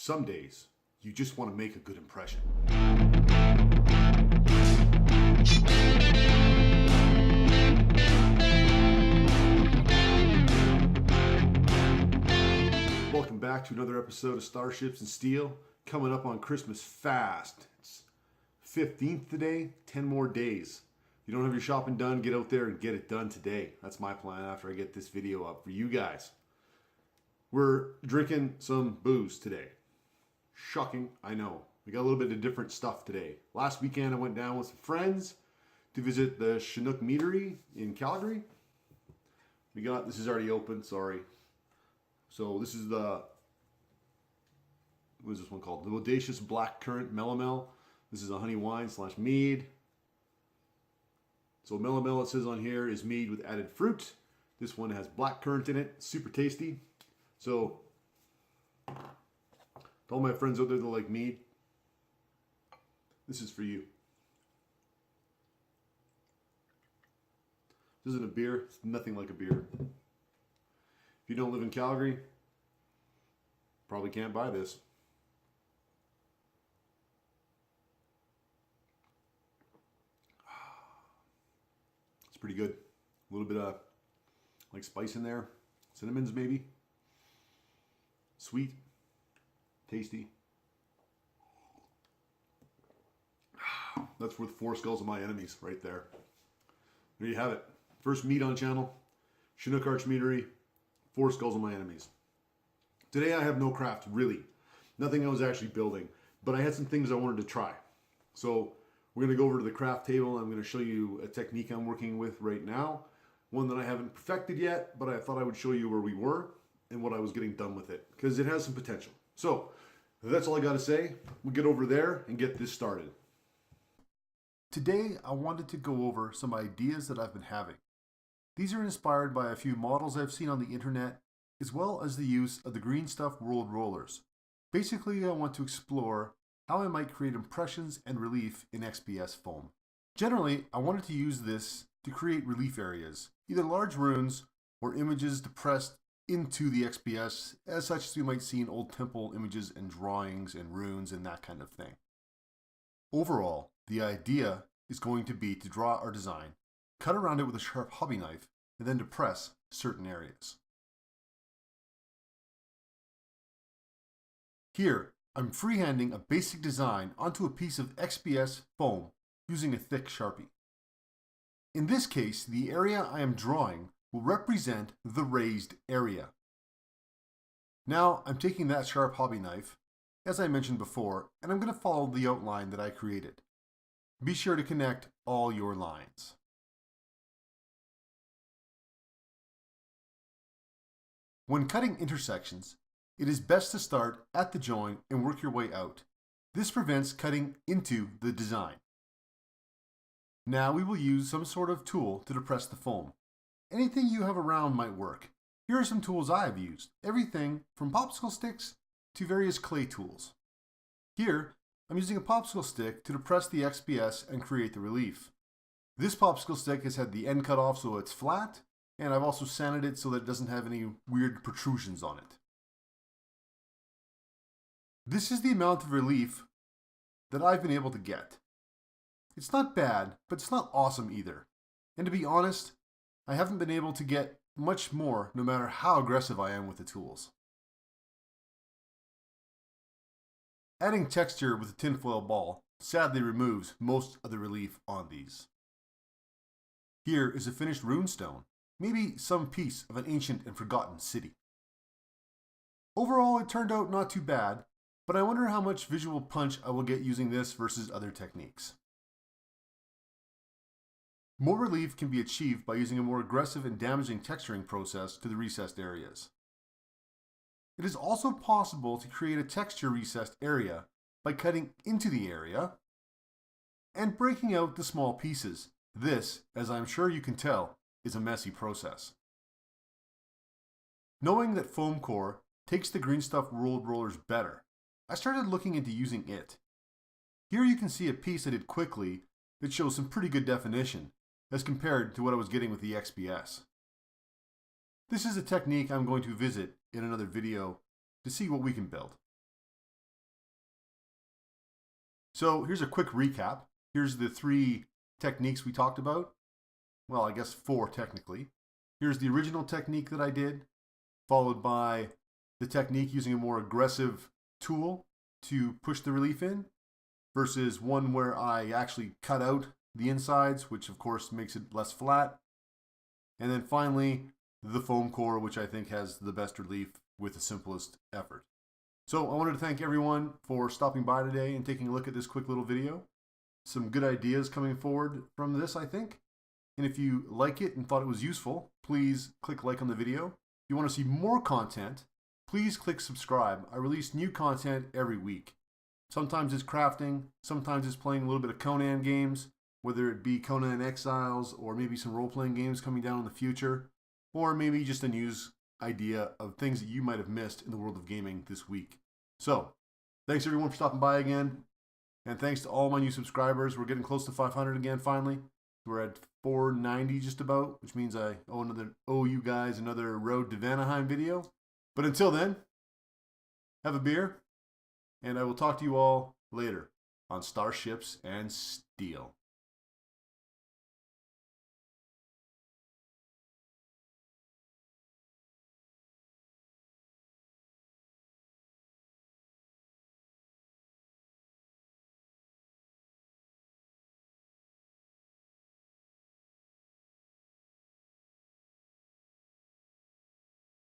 Some days, you just want to make a good impression. Welcome back to another episode of Starships and Steel. Coming up on Christmas fast. It's 15th today, 10 more days. If you don't have your shopping done, get out there and get it done today. That's my plan after I get this video up for you guys. We're drinking some booze today. Shocking, I know. We got a little bit of different stuff today. Last weekend I went down with some friends to visit the Chinook Meadery in Calgary. This is already open, sorry. So this is what is this one called? The Bodacious Blackcurrant Melomel. This is a honey wine / mead. So Melomel, it says on here, is mead with added fruit. This one has blackcurrant in it, super tasty. So to all my friends out there that like mead, this is for you. This isn't a beer. It's nothing like a beer. If you don't live in Calgary, probably can't buy this. It's pretty good. A little bit of like spice in there. Cinnamons maybe. Sweet. Tasty. That's worth 4 skulls of my enemies right there. There you have it. First mead on channel. Chinook Arch Meadery. 4 skulls of my enemies. Today I have no craft, really. Nothing I was actually building. But I had some things I wanted to try. So we're going to go over to the craft table. I'm going to show you a technique I'm working with right now. One that I haven't perfected yet, but I thought I would show you where we were and what I was getting done with it. Because it has some potential. So that's all I got to say. We'll get over there and get this started. Today I wanted to go over some ideas that I've been having. These are inspired by a few models I've seen on the internet, as well as the use of the Green Stuff World Rollers. Basically, I want to explore how I might create impressions and relief in XPS foam. Generally, I wanted to use this to create relief areas, either large runes or images depressed into the XPS, as such as we might see in old temple images and drawings and runes and that kind of thing. Overall, the idea is going to be to draw our design, cut around it with a sharp hobby knife, and then depress certain areas. Here, I'm freehanding a basic design onto a piece of XPS foam using a thick Sharpie. In this case, the area I am drawing will represent the raised area. Now, I'm taking that sharp hobby knife, as I mentioned before, and I'm going to follow the outline that I created. Be sure to connect all your lines. When cutting intersections, it is best to start at the join and work your way out. This prevents cutting into the design. Now we will use some sort of tool to depress the foam. Anything you have around might work. Here are some tools I have used. Everything from popsicle sticks to various clay tools. Here, I'm using a popsicle stick to depress the XPS and create the relief. This popsicle stick has had the end cut off so it's flat, and I've also sanded it so that it doesn't have any weird protrusions on it. This is the amount of relief that I've been able to get. It's not bad, but it's not awesome either. And to be honest, I haven't been able to get much more no matter how aggressive I am with the tools. Adding texture with a tinfoil ball sadly removes most of the relief on these. Here is a finished runestone, maybe some piece of an ancient and forgotten city. Overall, it turned out not too bad, but I wonder how much visual punch I will get using this versus other techniques. More relief can be achieved by using a more aggressive and damaging texturing process to the recessed areas. It is also possible to create a texture recessed area by cutting into the area and breaking out the small pieces. This, as I'm sure you can tell, is a messy process. Knowing that Foam Core takes the Green Stuff World Rollers better, I started looking into using it. Here you can see a piece I did quickly that shows some pretty good definition as compared to what I was getting with the XPS. This is a technique I'm going to visit in another video to see what we can build. So here's a quick recap. Here's the 3 techniques we talked about. Well, I guess 4 technically. Here's the original technique that I did, followed by the technique using a more aggressive tool to push the relief in, versus one where I actually cut out the insides, which of course makes it less flat. And then finally, the foam core, which I think has the best relief with the simplest effort. So I wanted to thank everyone for stopping by today and taking a look at this quick little video. Some good ideas coming forward from this, I think. And if you like it and thought it was useful, please click like on the video. If you want to see more content, please click subscribe. I release new content every week. Sometimes it's crafting, sometimes it's playing a little bit of Conan games, whether it be Conan Exiles or maybe some role-playing games coming down in the future, or maybe just a news idea of things that you might have missed in the world of gaming this week. So, thanks everyone for stopping by again, and thanks to all my new subscribers. We're getting close to 500 again finally. We're at 490 just about, which means I owe you guys another Road to Vanaheim video. But until then, have a beer, and I will talk to you all later on Starships and Steel.